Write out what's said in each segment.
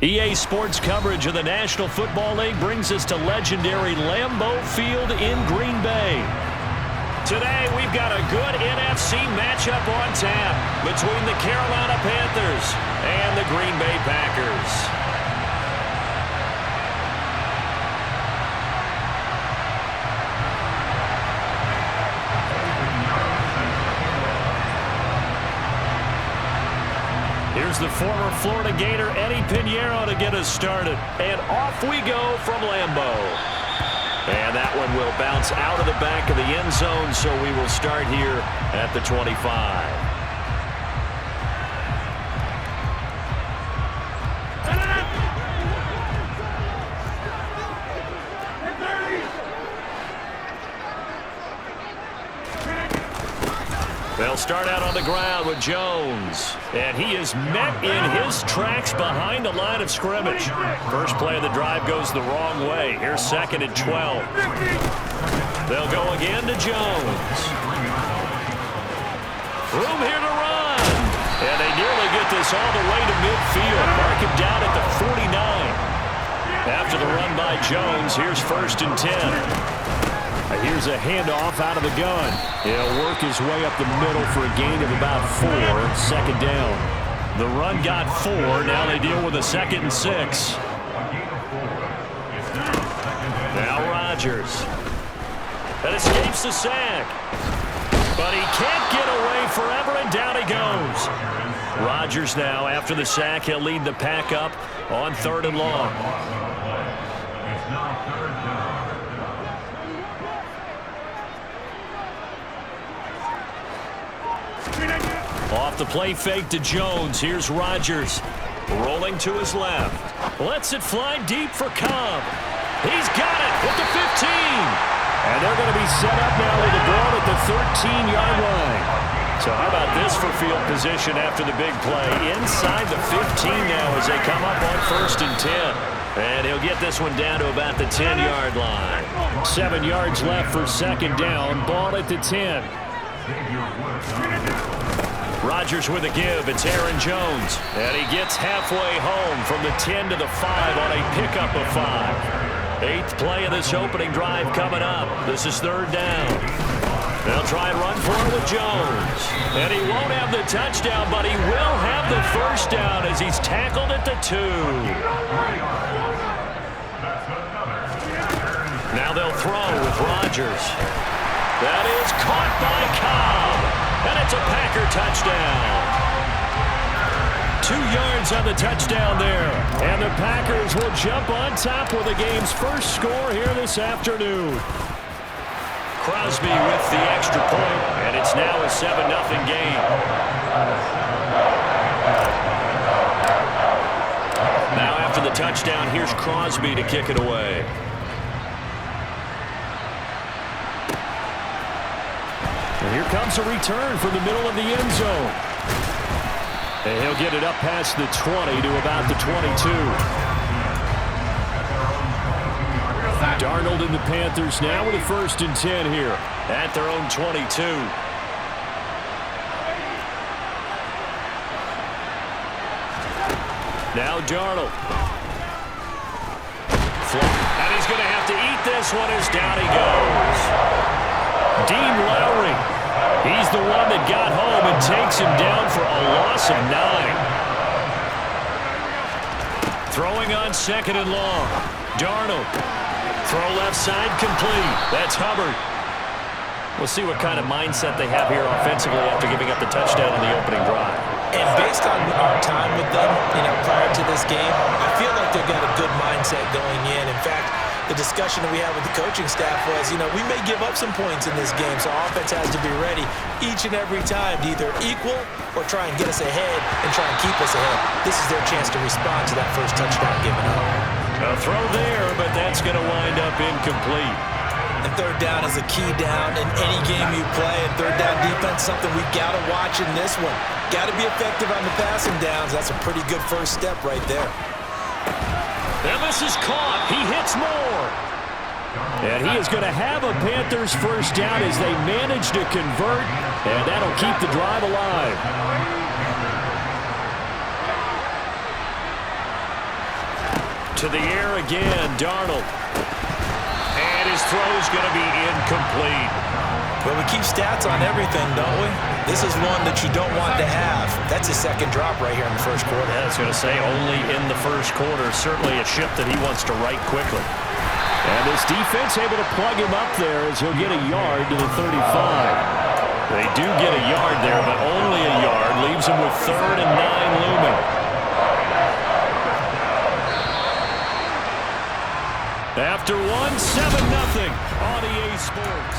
EA Sports coverage of the National Football League brings us to legendary Lambeau Field in Green Bay. Today, we've got a good NFC matchup on tap between the Carolina Panthers and the Green Bay Packers. Here's the former Florida Gator Eddie Pinheiro to get us started. And off we go from Lambeau. And that one will bounce out of the back of the end zone, so we will start here at the 25. They'll start out on the ground with Jones. And he is met in his tracks behind the line of scrimmage. First play of the drive goes the wrong way. Here's 2nd and 12. They'll go again to Jones. Room here to run. And they nearly get this all the way to midfield. Mark him down at the 49. After the run by Jones, here's 1st and 10. Here's a handoff out of the gun. He'll work his way up the middle for a gain of about 4. 2nd down. The run got 4. Now they deal with a 2nd and 6. Now Rodgers. That escapes the sack. But he can't get away forever, and down he goes. Rodgers now, after the sack, he'll lead the pack up on 3rd and long. Off the play fake to Jones. Here's Rodgers. Rolling to his left. Lets it fly deep for Cobb. He's got it at the 15. And they're going to be set up now with the ball at the 13-yard line. So how about this for field position after the big play? Inside the 15 now as they come up on 1st and 10. And he'll get this one down to about the 10-yard line. 7 yards left for 2nd down. Ball at the 10. Rodgers with a give. It's Aaron Jones. And he gets halfway home from the 10 to the 5 on a pickup of 5. 8th play of this opening drive coming up. This is 3rd down. They'll try and run for it with Jones. And he won't have the touchdown, but he will have the 1st down as he's tackled at the 2. Now they'll throw with Rodgers. That is caught by Cobb. And it's a Packer touchdown. 2 yards on the touchdown there. And the Packers will jump on top with the game's first score here this afternoon. Crosby with the extra point, and it's now a 7-0 game. Now after the touchdown, here's Crosby to kick it away. And here comes a return from the middle of the end zone. And he'll get it up past the 20 to about the 22. Darnold and the Panthers now with a 1st and 10 here at their own 22. Now Darnold. And he's going to have to eat this one as down he goes. Dean Lowry. He's the one that got home and takes him down for a loss of 9. Throwing on 2nd and long. Darnold. Throw left side complete. That's Hubbard. We'll see what kind of mindset they have here offensively after giving up the touchdown on the opening drive. And based on our time with them, prior to this game, I feel like they've got a good mindset going in. In fact, the discussion that we had with the coaching staff was, we may give up some points in this game, so our offense has to be ready each and every time to either equal or try and get us ahead and try and keep us ahead. This is their chance to respond to that first touchdown given up. A throw there, but that's going to wind up incomplete. And 3rd down is a key down in any game you play. And 3rd down defense, something we've got to watch in this one. Got to be effective on the passing downs. That's a pretty good first step right there. And this is caught. He hits more. And he is going to have a Panthers 1st down as they manage to convert. And that'll keep the drive alive. To the air again, Darnold. And his throw's going to be incomplete. Well, we keep stats on everything, don't we? This is one that you don't want to have. That's his second drop right here in the first quarter. Yeah, I was going to say only in the first quarter. Certainly a ship that he wants to right quickly. And this defense able to plug him up there as he'll get a yard to the 35. They do get a yard there, but only a yard. Leaves him with 3rd and 9 looming. After 7-0 on EA Sports.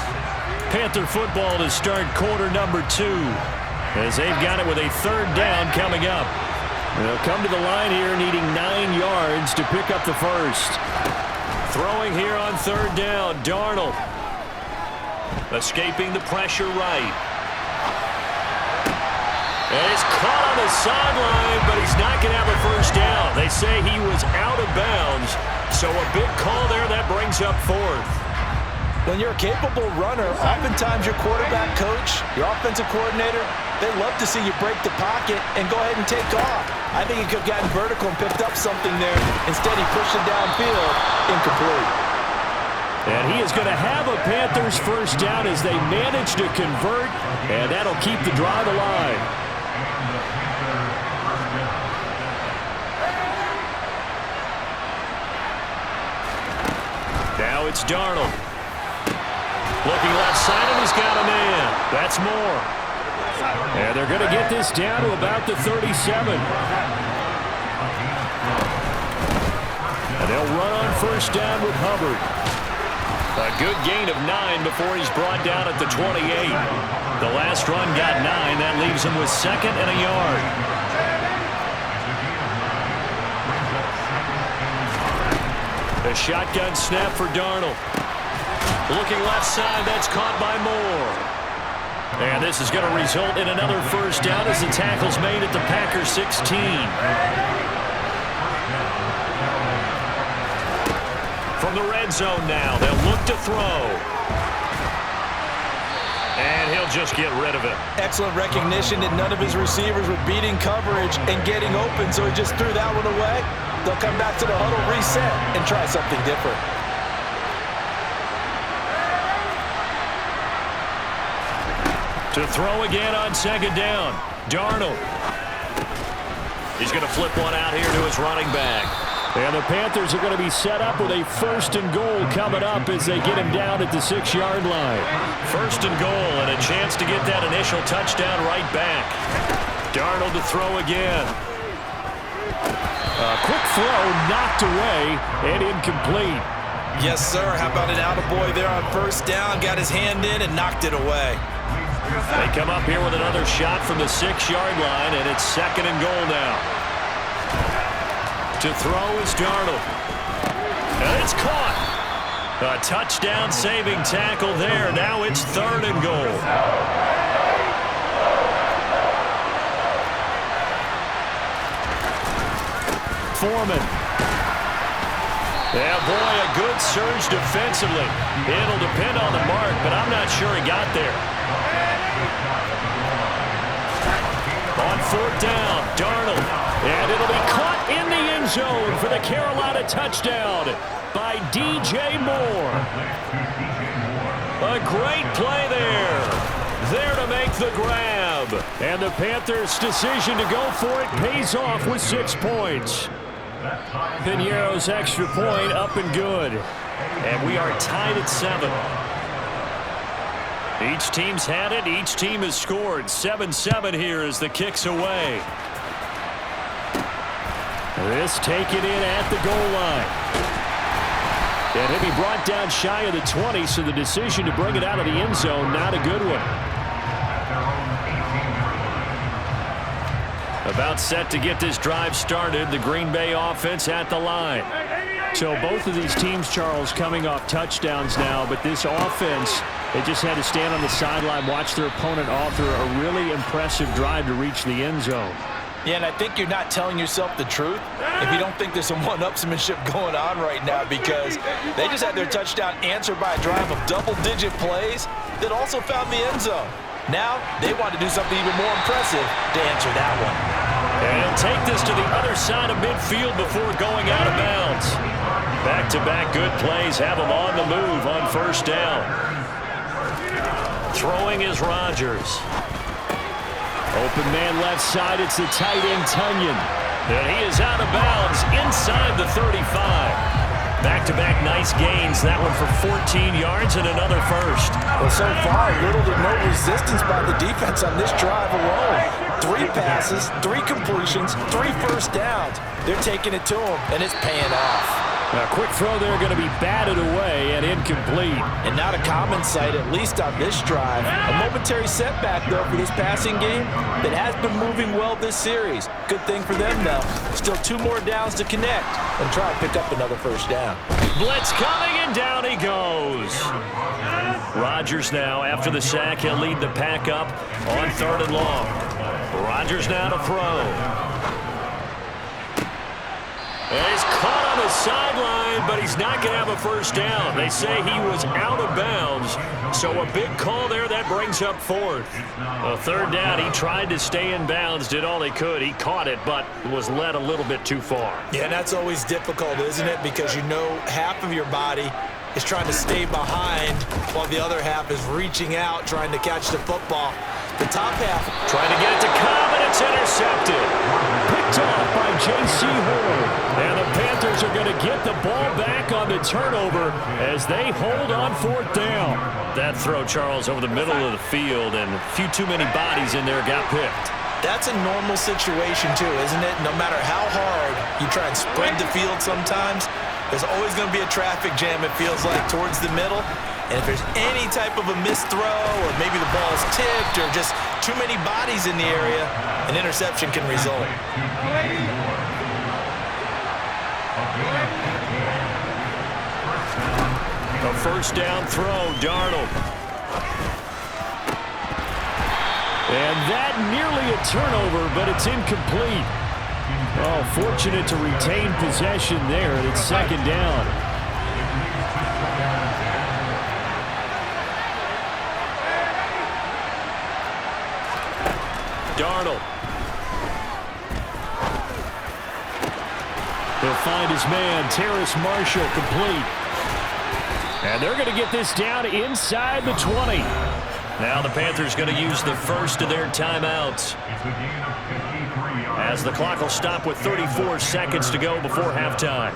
Panther football to start quarter number 2 as they've got it with a 3rd down coming up. They'll come to the line here needing 9 yards to pick up the first. Throwing here on 3rd down, Darnold. Escaping the pressure right. And he's caught on the sideline, but he's not going to have a first down. They say he was out of bounds, so a big call there that brings up 4th. When you're a capable runner, oftentimes your quarterback coach, your offensive coordinator, they love to see you break the pocket and go ahead and take off. I think he could have gotten vertical and picked up something there. Instead, he pushed it downfield, incomplete. And he is going to have a Panthers first down as they manage to convert, and that'll keep the drive alive. Now it's Darnold. Looking left side, and he's got a man. That's Moore. And they're going to get this down to about the 37. And they'll run on first down with Hubbard. A good gain of 9 before he's brought down at the 28. The last run got 9. That leaves him with 2nd and a yard. The shotgun snap for Darnold. Looking left side, that's caught by Moore. And this is going to result in another first down as the tackle's made at the Packers 16. From the red zone now, they'll look to throw. And he'll just get rid of it. Excellent recognition that none of his receivers were beating coverage and getting open, so he just threw that one away. They'll come back to the huddle, reset, and try something different. To throw again on 2nd down, Darnold. He's going to flip one out here to his running back. And the Panthers are going to be set up with a 1st and goal coming up as they get him down at the 6-yard line. 1st and goal and a chance to get that initial touchdown right back. Darnold to throw again. A quick throw knocked away and incomplete. Yes, sir. How about an attaboy there on first down? Got his hand in and knocked it away. They come up here with another shot from the 6-yard line, and it's 2nd and goal now. To throw is Darnold. And it's caught. A touchdown-saving tackle there. Now it's 3rd and goal. Foreman. Yeah, boy, a good surge defensively. It'll depend on the mark, but I'm not sure he got there. On 4th down, Darnold. And it'll be caught in the end zone for the Carolina touchdown by DJ Moore. A great play there. There to make the grab. And the Panthers' decision to go for it pays off with 6 points. Piñeiro's extra point up and good. And we are tied at 7. Each team's had it. Each team has scored. 7-7 here as the kick's away. This taken in at the goal line. And he'll be brought down shy of the 20, so the decision to bring it out of the end zone, not a good one. About set to get this drive started. The Green Bay offense at the line. So both of these teams, Charles, coming off touchdowns now, but this offense, they just had to stand on the sideline, watch their opponent author a really impressive drive to reach the end zone. Yeah, and I think you're not telling yourself the truth if you don't think there's some one-upsmanship going on right now, because they just had their touchdown answered by a drive of double-digit plays that also found the end zone. Now they want to do something even more impressive to answer that one. And he'll take this to the other side of midfield before going out of bounds. Back-to-back good plays have him on the move on first down. Throwing is Rodgers. Open man left side, it's the tight end Tunyon. And he is out of bounds inside the 35. Back-to-back nice gains. That one for 14 yards and another first. Well, so far, little to no resistance by the defense on this drive alone. 3 passes, 3 completions, 3 first downs. They're taking it to him, and it's paying off. A quick throw there going to be batted away and incomplete. And not a common sight, at least on this drive. A momentary setback, though, for this passing game that has been moving well this series. Good thing for them, though. Still 2 more downs to connect and try to pick up another first down. Blitz coming, and down he goes. Rodgers now, after the sack, he'll lead the pack up on 3rd and long. Rodgers now to throw. And he's caught on the sideline, but he's not going to have a first down. They say he was out of bounds, so a big call there. That brings up 4th. A 3rd down, he tried to stay in bounds, did all he could. He caught it, but was led a little bit too far. Yeah, and that's always difficult, isn't it? Because you know half of your body is trying to stay behind while the other half is reaching out, trying to catch the football. The top half trying to get it to Cobb, and it's intercepted. Picked off by J.C. Horn. And the Panthers are going to get the ball back on the turnover as they hold on 4th down. That throw, Charles, over the middle of the field, and a few too many bodies in there got picked. That's a normal situation, too, isn't it? No matter how hard you try and spread the field sometimes, there's always going to be a traffic jam, it feels like, towards the middle. And if there's any type of a missed throw, or maybe the ball's tipped, or just too many bodies in the area, an interception can result. A first down throw, Darnold. And that nearly a turnover, but it's incomplete. Oh, fortunate to retain possession there, and it's 2nd down. Darnold. He'll find his man, Terrace Marshall, complete. And they're going to get this down inside the 20. Now the Panthers going to use the first of their timeouts, as the clock will stop with 34 seconds to go before halftime.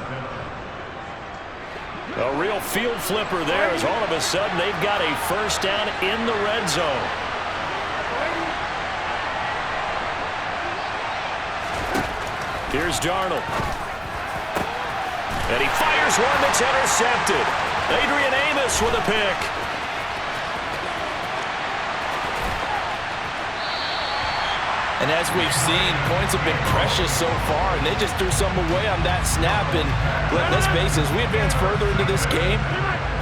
A real field flipper there, as all of a sudden they've got a first down in the red zone. Here's Darnold. And he fires one that's intercepted. Adrian Amos with a pick. And as we've seen, points have been precious so far, and they just threw some away on that snap. And let's face it, as we advance further into this game,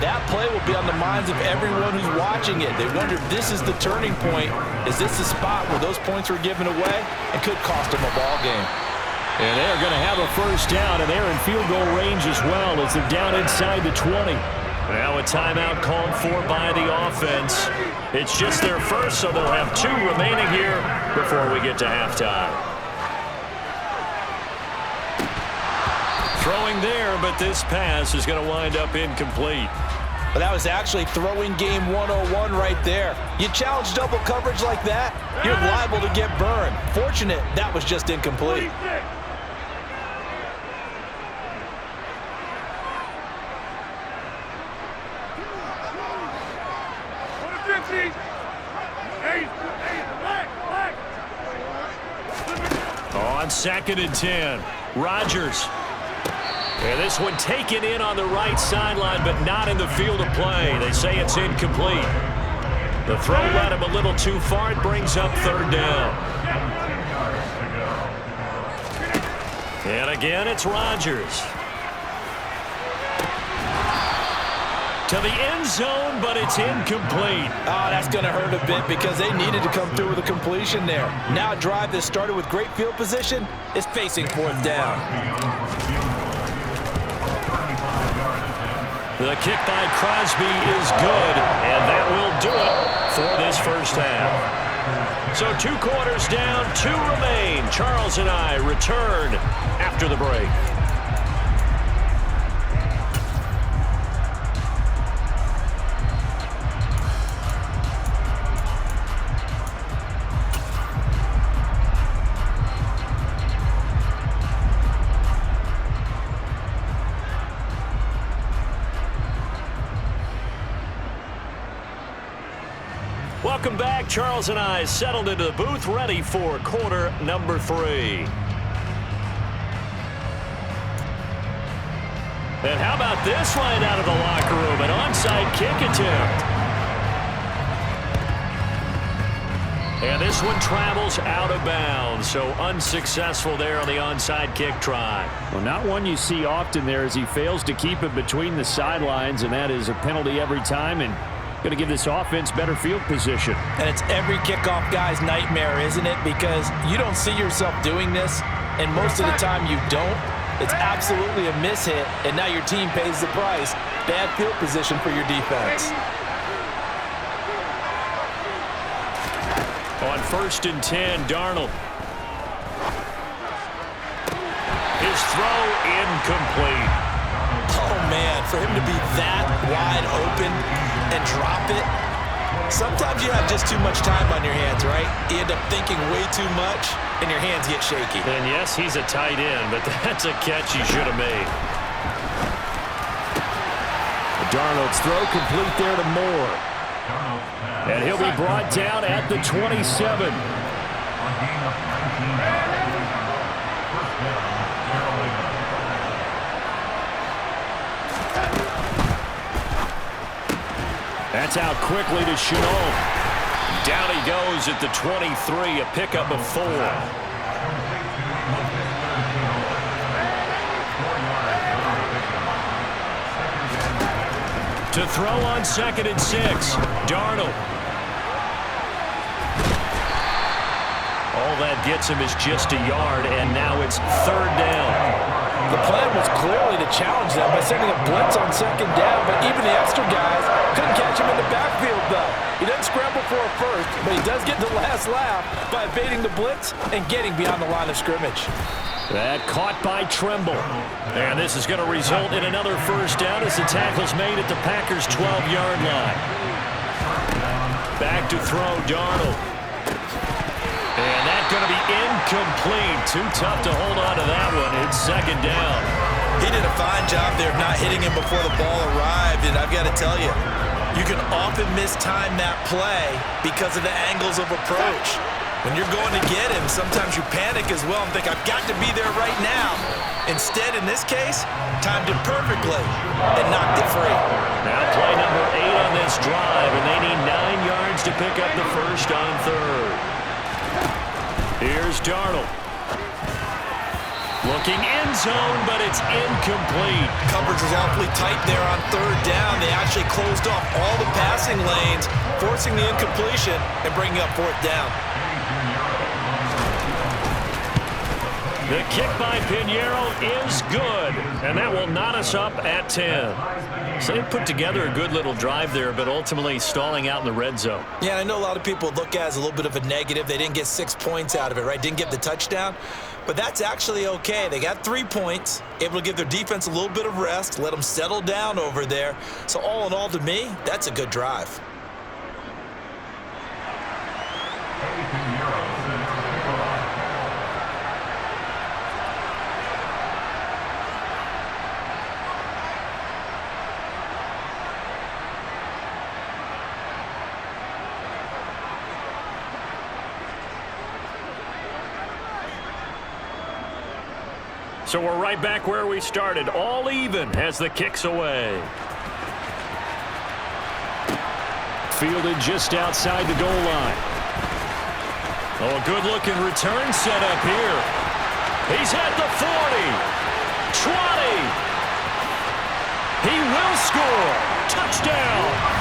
that play will be on the minds of everyone who's watching it. They wonder if this is the turning point. Is this the spot where those points were given away and could cost them a ball game? And they're going to have a first down, and they're in field goal range as well as they're down inside the 20. Now a timeout called for by the offense. It's just their first, so they'll have 2 remaining here before we get to halftime. Throwing there, but this pass is going to wind up incomplete. But that was actually throwing game 101 right there. You challenge double coverage like that, you're liable to get burned. Fortunate that was just incomplete. On 2nd and 10, Rodgers. And this one taken in on the right sideline, but not in the field of play. They say it's incomplete. The throw led him a little too far. It brings up 3rd down. And again, it's Rodgers. To the end zone, but it's incomplete. Oh, that's going to hurt a bit because they needed to come through with a completion there. Now a drive that started with great field position is facing 4th down. The kick by Crosby is good, and that will do it for this first half. So 2 quarters down, 2 remain. Charles and I return after the break. Welcome back. Charles and I settled into the booth, ready for quarter number 3. And how about this line out of the locker room? An onside kick attempt. And this one travels out of bounds, so unsuccessful there on the onside kick try. Well, not one you see often there as he fails to keep it between the sidelines, and that is a penalty every time, and going to give this offense better field position. And it's every kickoff guy's nightmare, isn't it? Because you don't see yourself doing this, and most of the time you don't. It's absolutely a mishit, and now your team pays the price. Bad field position for your defense. On 1st and 10, Darnold. His throw incomplete. Oh, man, for him to be that wide open and drop it. Sometimes you have just too much time on your hands, right? You end up thinking way too much, and your hands get shaky. And yes, he's a tight end, but that's a catch he should have made. Darnold's throw complete there to Moore. And he'll be brought down at the 27. That's out quickly to Chenault. Down he goes at the 23, a pickup of 4. To throw on 2nd and 6, Darnold. All that gets him is just a yard, and now it's 3rd down. The plan was clearly to challenge them by sending a blitz on 2nd down, but even the extra guys couldn't catch him in the backfield, though. He doesn't scramble for a first, but he does get the last laugh by evading the blitz and getting beyond the line of scrimmage. That caught by Tremble. And this is going to result in another 1st down as the tackle's made at the Packers' 12-yard line. Back to throw, Darnold. And that's going to be incomplete. Too tough to hold on to that one. It's 2nd down. He did a fine job there of not hitting him before the ball arrived, and I've got to tell you, you can often mistime that play because of the angles of approach. When you're going to get him, sometimes you panic as well and think, I've got to be there right now. Instead, in this case, timed it perfectly and knocked it free. Now play number 8 on this drive, and they need 9 yards to pick up the 1st on 3rd. Here's Darnold. Looking end zone, but it's incomplete. Coverage was awfully tight there on 3rd down. They actually closed off all the passing lanes, forcing the incompletion and bringing up 4th down. The kick by Pinheiro is good, and that will knot us up at 10. So they put together a good little drive there, but ultimately stalling out in the red zone. Yeah, I know a lot of people look at it as a little bit of a negative. They didn't get 6 points out of it, right? Didn't get the touchdown. But that's actually okay. They got 3 points, able to give their defense a little bit of rest, let them settle down over there. So all in all, to me, that's a good drive. So we're right back where we started, all even as the kick's away. Fielded just outside the goal line. Oh, a good-looking return set up here. He's at the 40, 20. He will score. Touchdown.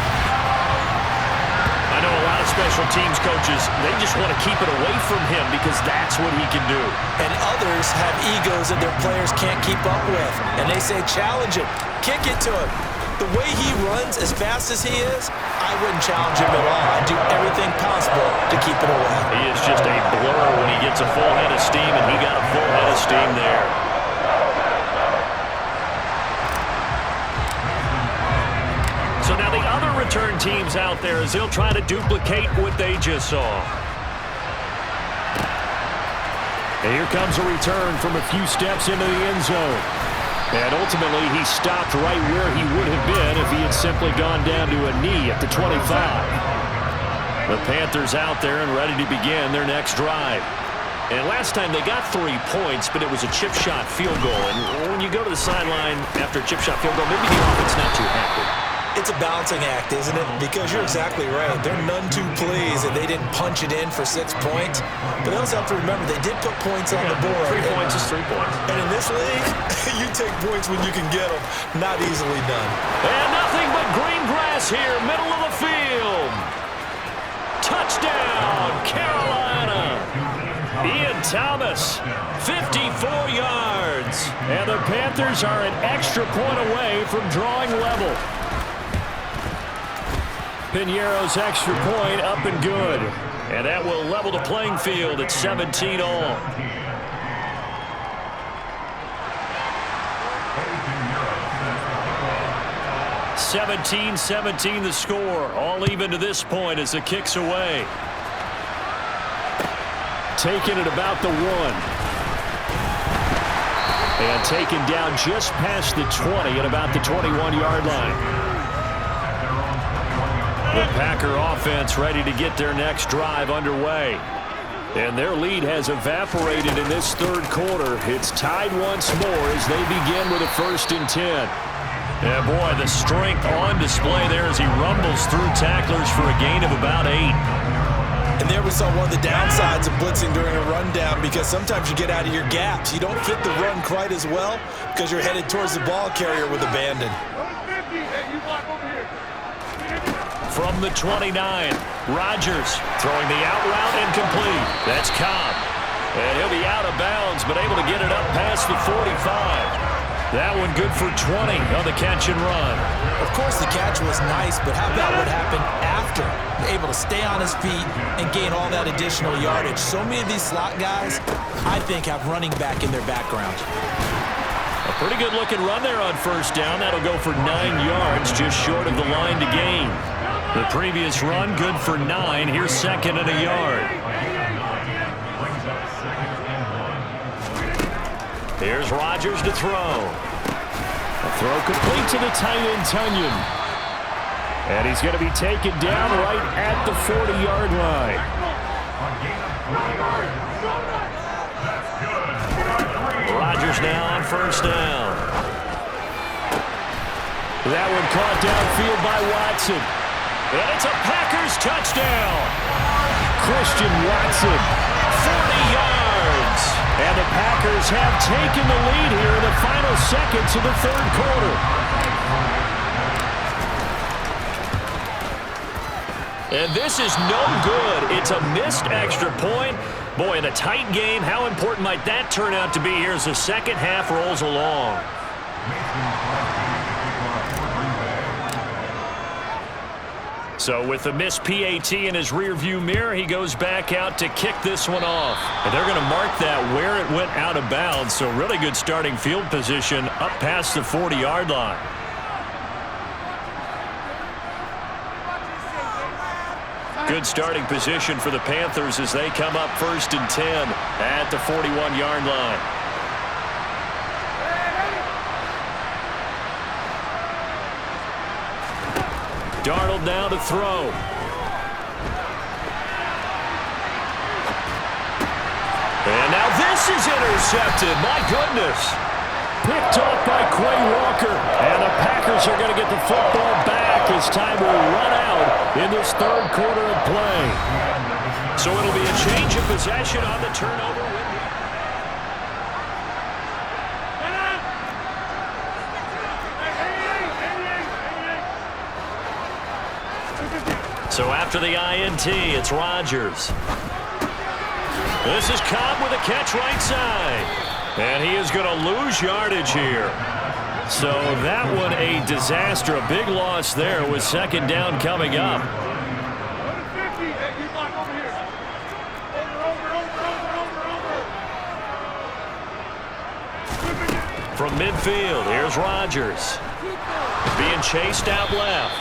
I know a lot of special teams coaches, they just want to keep it away from him because that's what he can do. And others have egos that their players can't keep up with. And they say, challenge him, kick it to him. The way he runs as fast as he is, I wouldn't challenge him at all. I'd do everything possible to keep it away. He is just a blur when he gets a full head of steam, and he got a full head of steam there. So now the other return teams out there as they'll try to duplicate what they just saw. And here comes a return from a few steps into the end zone. And ultimately, he stopped right where he would have been if he had simply gone down to a knee at the 25. The Panthers out there and ready to begin their next drive. And last time they got 3 points, but it was a chip shot field goal. And when you go to the sideline after a chip shot field goal, maybe the offense not too happy. It's a balancing act, isn't it? Because you're exactly right. They're none too pleased that they didn't punch it in for 6 points. But they also have to remember they did put points on the board. 3 points is 3 points. And in this league, you take points when you can get them. Not easily done. And nothing but green grass here, middle of the field. Touchdown, Carolina. Ian Thomas, 54 yards. And the Panthers are an extra point away from drawing level. Piñeiro's extra point up and good. And that will level the playing field at 17 all. (17-17) the score. All even to this point as the kick's away. Taking it about the 1. And taken down just past the 20 at about the 21-yard line. The Packer offense ready to get their next drive underway. And their lead has evaporated in this third quarter. It's tied once more as they begin with a 1st and 10. Yeah, boy, the strength on display there as he rumbles through tacklers for a gain of about 8. And there we saw one of the downsides of blitzing during a rundown, because sometimes you get out of your gaps. You don't fit the run quite as well because you're headed towards the ball carrier with abandon. From the 29, Rodgers throwing the out route incomplete. That's Cobb. And he'll be out of bounds, but able to get it up past the 45. That one good for 20 on the catch and run. Of course, the catch was nice, but how about what happened after? Able to stay on his feet and gain all that additional yardage. So many of these slot guys, I think, have running back in their background. A pretty good-looking run there on 1st down. That'll go for 9 yards, just short of the line to gain. The previous run, good for 9. Here's 2nd and a yard. Here's Rodgers to throw. A throw complete to the tight end, Tunyon. And he's going to be taken down right at the 40-yard line. Rodgers now on 1st down. That one caught downfield by Watson. And it's a Packers touchdown. Christian Watson. 40 yards. And the Packers have taken the lead here in the final seconds of the third quarter. And this is no good. It's a missed extra point. Boy, in a tight game, how important might that turn out to be here as the second half rolls along? So with the missed PAT in his rearview mirror, he goes back out to kick this one off. And they're going to mark that where it went out of bounds. So really good starting field position up past the 40-yard line. Good starting position for the Panthers as they come up 1st and 10 at the 41-yard line. Darnold now to throw. And now this is intercepted. My goodness. Picked off by Quay Walker. And the Packers are going to get the football back as time will run out in this third quarter of play. So it'll be a change of possession on the turnover. So after the INT, it's Rodgers. This is Cobb with a catch right side. And he is going to lose yardage here. So that one a disaster. A big loss there with second down coming up. From midfield, here's Rodgers. Being chased out left.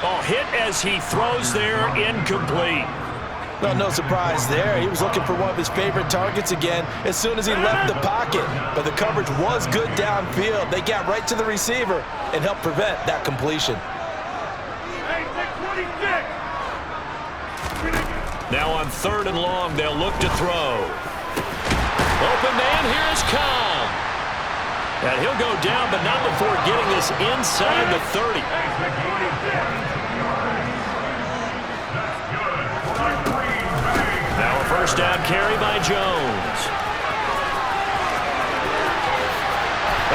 Oh, hit as he throws there, incomplete. Well, no surprise there. He was looking for one of his favorite targets again as soon as he left the pocket. But the coverage was good downfield. They got right to the receiver and helped prevent that completion. Now on 3rd and long, they'll look to throw. Open man, here's Cobb. And he'll go down, but not before getting this inside the 30. Now a first down carry by Jones.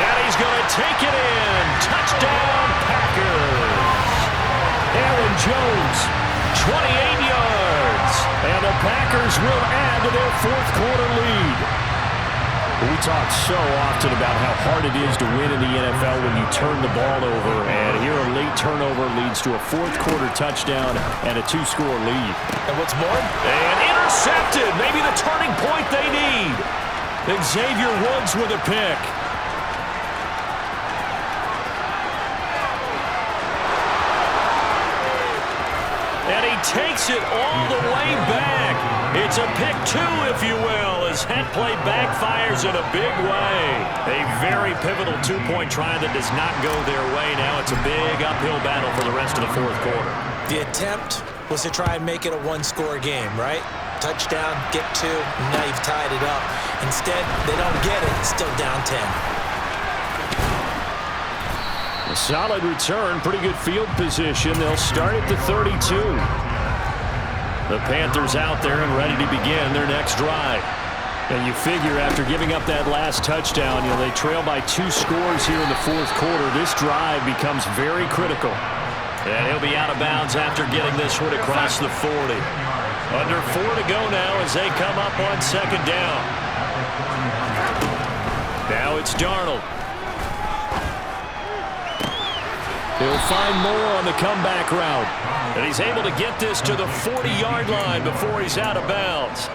And he's going to take it in. Touchdown, Packers. Aaron Jones, 28 yards. And the Packers will add to their 4th quarter lead. We talk so often about how hard it is to win in the NFL when you turn the ball over, and here a late turnover leads to a 4th quarter touchdown and a 2-score lead. And what's more? And intercepted, maybe the turning point they need. Xavier Woods with a pick. And he takes it all the way back. It's a pick 2, if you will, as head play backfires in a big way. A very pivotal 2-point try that does not go their way. Now it's a big uphill battle for the rest of the 4th quarter. The attempt was to try and make it a 1-score game, right? Touchdown, get 2, and now you've tied it up. Instead, they don't get it. It's still down 10. A solid return, pretty good field position. They'll start at the 32. The Panthers out there and ready to begin their next drive. And you figure after giving up that last touchdown, they trail by 2 scores here in the 4th quarter. This drive becomes very critical. And he'll be out of bounds after getting this one across the 40. Under 4 to go now as they come up on 2nd down. Now it's Darnold. He'll find more on the comeback route. And he's able to get this to the 40-yard line before he's out of bounds.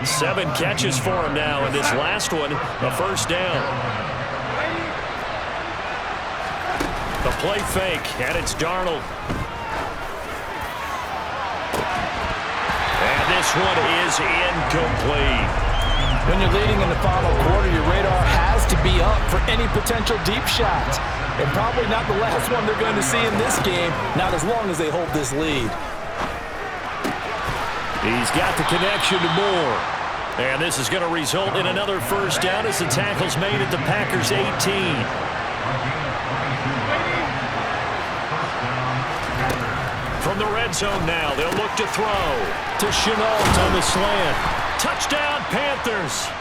7 catches for him now, and this last one, a first down. The play fake, and it's Darnold. And this one is incomplete. When you're leading in the final quarter, your radar has to be up for any potential deep shots. And probably not the last one they're going to see in this game, not as long as they hold this lead. He's got the connection to Moore. And this is going to result in another first down as the tackle's made at the Packers' 18. From the red zone now, they'll look to throw. To Chenault on the slant. Touchdown, Panthers.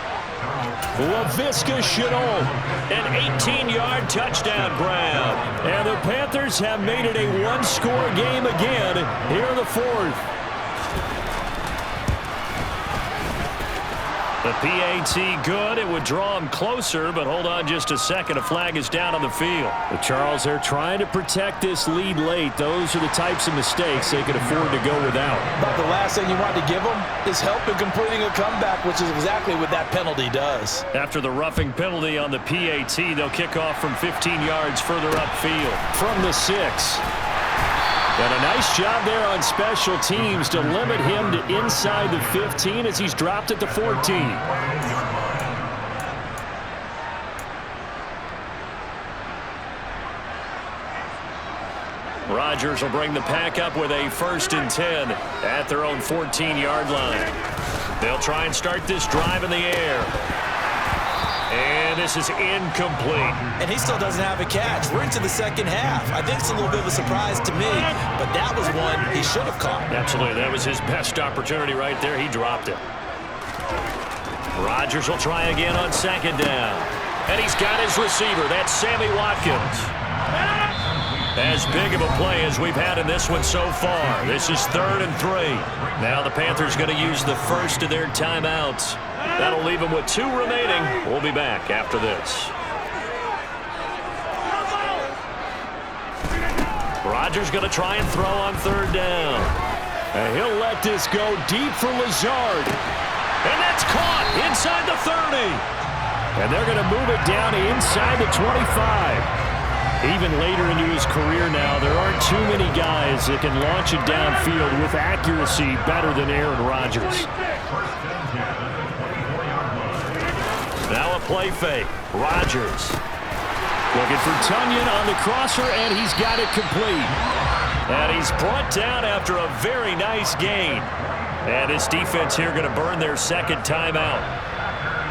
Laviska Chenault, an 18-yard touchdown grab. And the Panthers have made it a 1-score game again here in the 4th. The PAT good. It would draw him closer, but hold on just a second. A flag is down on the field. The Charles, they're trying to protect this lead late. Those are the types of mistakes they could afford to go without. But the last thing you want to give them is help in completing a comeback, which is exactly what that penalty does. After the roughing penalty on the PAT, they'll kick off from 15 yards further upfield. From the 6. And a nice job there on special teams to limit him to inside the 15 as he's dropped at the 14. Rodgers will bring the pack up with a 1st and 10 at their own 14-yard line. They'll try and start this drive in the air. And this is incomplete. And he still doesn't have a catch. We're into the 2nd half. I think it's a little bit of a surprise to me, but that was one he should have caught. Absolutely. That was his best opportunity right there. He dropped it. Rodgers will try again on 2nd down. And he's got his receiver. That's Sammy Watkins. As big of a play as we've had in this one so far. This is 3rd and 3. Now the Panthers going to use the first of their timeouts. That'll leave them with 2 remaining. We'll be back after this. Rodgers going to try and throw on third down. And he'll let this go deep for Lazard. And that's caught inside the 30. And they're going to move it down inside the 25. Even later into his career now, there aren't too many guys that can launch it downfield with accuracy better than Aaron Rodgers. Now a play fake. Rodgers. Looking for Tunyon on the crosser, and he's got it complete. And he's brought down after a very nice gain. And his defense here going to burn their second timeout.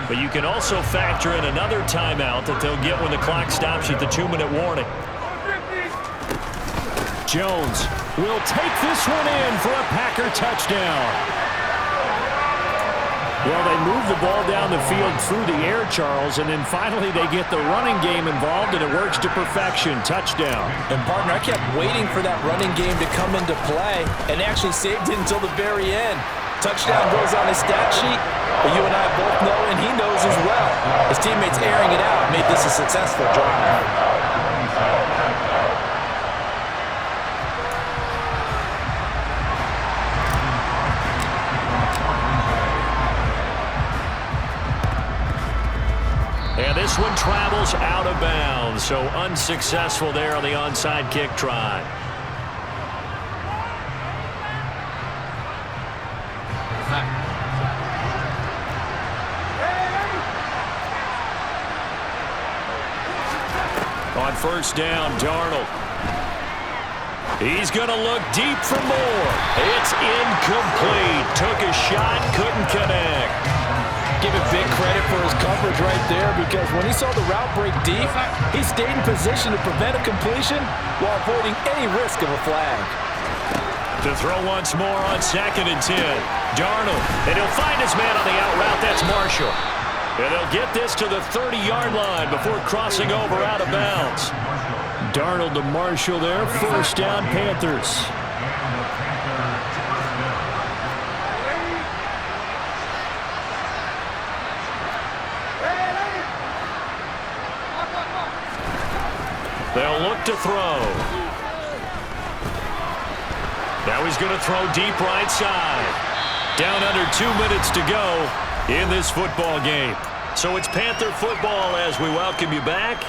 But you can also factor in another timeout that they'll get when the clock stops at the 2-minute warning. Jones will take this one in for a Packer touchdown. Well, they move the ball down the field through the air, Charles, and then finally they get the running game involved, and it works to perfection. Touchdown. And, partner, I kept waiting for that running game to come into play and actually saved it until the very end. Touchdown goes on his stat sheet, but you and I both know, and he knows as well, his teammates airing it out made this a successful drive. And this one travels out of bounds, so unsuccessful there on the onside kick try. On first down, Darnold. He's going to look deep for more. It's incomplete. Took a shot, couldn't connect. Give him big credit for his coverage right there, because when he saw the route break deep, he stayed in position to prevent a completion while avoiding any risk of a flag. To throw once more on 2nd and 10. Darnold, and he'll find his man on the out route. That's Marshall. And they'll get this to the 30-yard line before crossing over out of bounds. Darnold to Marshall there. First down, Panthers. They'll look to throw. Now he's going to throw deep right side. Down under 2 minutes to go in this football game. So it's Panther football as we welcome you back.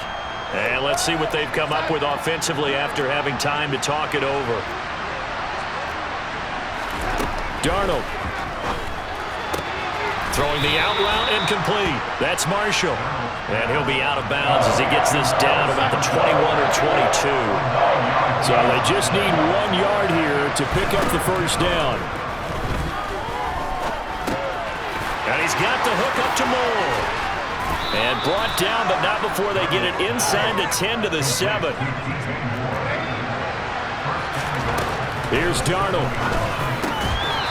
And let's see what they've come up with offensively after having time to talk it over. Darnold. Throwing the out route incomplete. That's Marshall. And he'll be out of bounds as he gets this down about the 21 or 22. So they just need 1 yard here to pick up the first down. And he's got the hook up to Moore. And brought down, but not before they get it inside the 10 to the 7. Here's Darnold.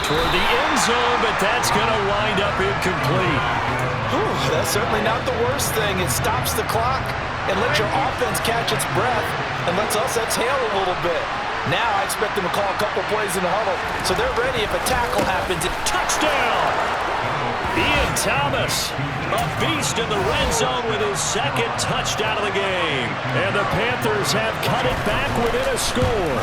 Toward the end zone, but that's going to wind up incomplete. That's certainly not the worst thing. It stops the clock and lets your offense catch its breath and lets us exhale a little bit. Now I expect them to call a couple plays in the huddle, so they're ready if a tackle happens. Touchdown! Ian Thomas, a beast in the red zone with his second touchdown of the game. And the Panthers have cut it back within a score.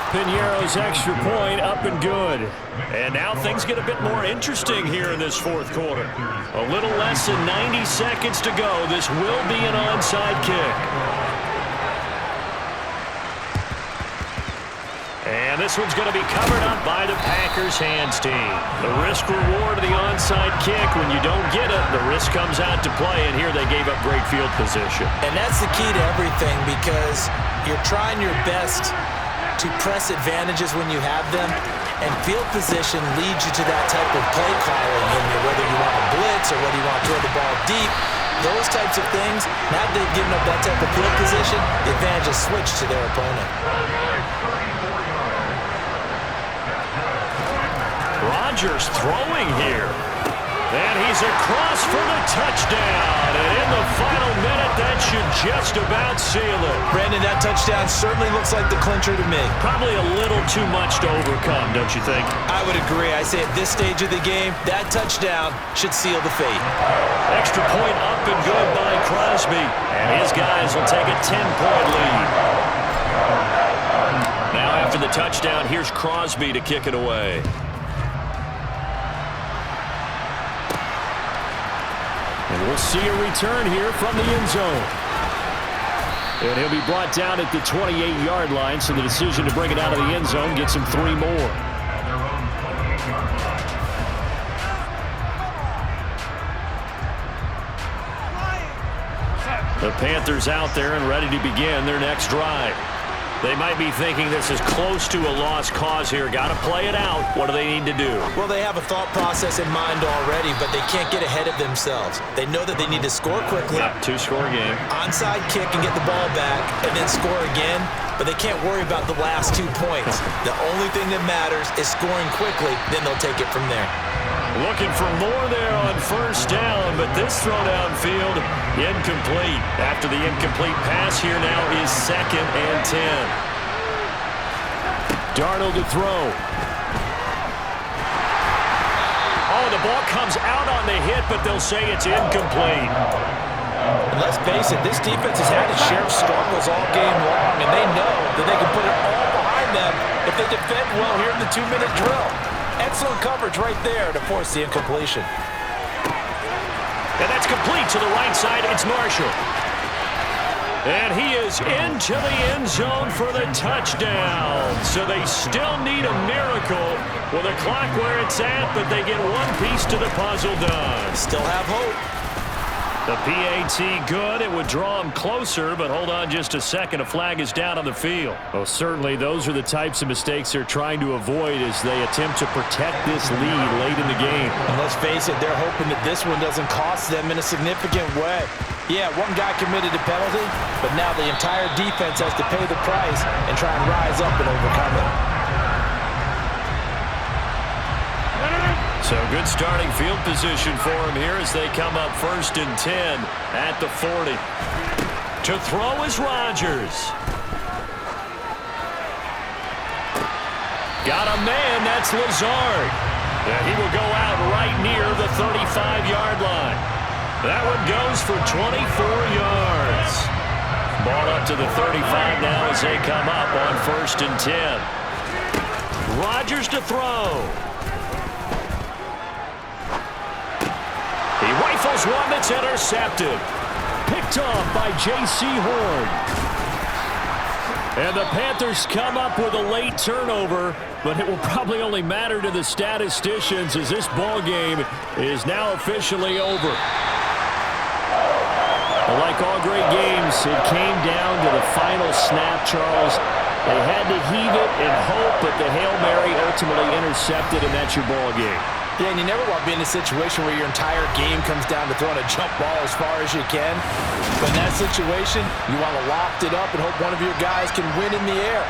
Piñeiro's extra point up and good. And now things get a bit more interesting here in this fourth quarter. A little less than 90 seconds to go. This will be an onside kick. And this one's going to be covered up by the Packers hands team. The risk reward of the onside kick. When you don't get it, the risk comes out to play. And here they gave up great field position. And that's the key to everything, because you're trying your best to press advantages when you have them, and field position leads you to that type of play calling, whether you want to blitz or whether you want to throw the ball deep, those types of things. Now that they've given up that type of field position, the advantage is switched to their opponent. Rodgers throwing here. And he's across for the touchdown. And in the final minute, that should just about seal it. Brandon, that touchdown certainly looks like the clincher to me. Probably a little too much to overcome, don't you think? I would agree. I say at this stage of the game, that touchdown should seal the fate. Extra point up and good by Crosby. And his guys will take a 10-point lead. Now after the touchdown, here's Crosby to kick it away. And we'll see a return here from the end zone. And he'll be brought down at the 28-yard line, so the decision to bring it out of the end zone gets him 3 more. The Panthers out there and ready to begin their next drive. They might be thinking this is close to a lost cause here. Got to play it out. What do they need to do? Well, they have a thought process in mind already, but they can't get ahead of themselves. They know that they need to score quickly. Yeah, 2-score game. Onside kick and get the ball back and then score again, but they can't worry about the last 2 points. The only thing that matters is scoring quickly, then they'll take it from there. Looking for more there on first down, but this throw downfield, incomplete. After the incomplete pass, here now is 2nd and 10. Darnold to throw. Oh, the ball comes out on the hit, but they'll say it's incomplete. And let's face it, this defense has had its share of struggles all game long, and they know that they can put it all behind them if they defend well here in the 2-minute drill. Excellent coverage right there to force the incompletion. And that's complete to the right side. It's Marshall. And he is into the end zone for the touchdown. So they still need a miracle with the clock where it's at, but they get one piece to the puzzle done. Still have hope. The PAT good. It would draw him closer, but hold on just a second. A flag is down on the field. Well, certainly those are the types of mistakes they're trying to avoid as they attempt to protect this lead late in the game. And let's face it, they're hoping that this one doesn't cost them in a significant way. Yeah, one guy committed a penalty, but now the entire defense has to pay the price and try and rise up and overcome it. So good starting field position for him here as they come up 1st and 10 at the 40. To throw is Rodgers. Got a man, that's Lazard. And he will go out right near the 35-yard line. That one goes for 24 yards. Ball up to the 35 now as they come up on 1st and 10. Rodgers to throw. He rifles one that's intercepted. Picked off by J.C. Horn. And the Panthers come up with a late turnover, but it will probably only matter to the statisticians as this ball game is now officially over. Like all great games, it came down to the final snap, Charles. They had to heave it and hope, but the Hail Mary ultimately intercepted, and that's your ball game. Yeah, and you never want to be in a situation where your entire game comes down to throwing a jump ball as far as you can. But in that situation, you want to loft it up and hope one of your guys can win in the air.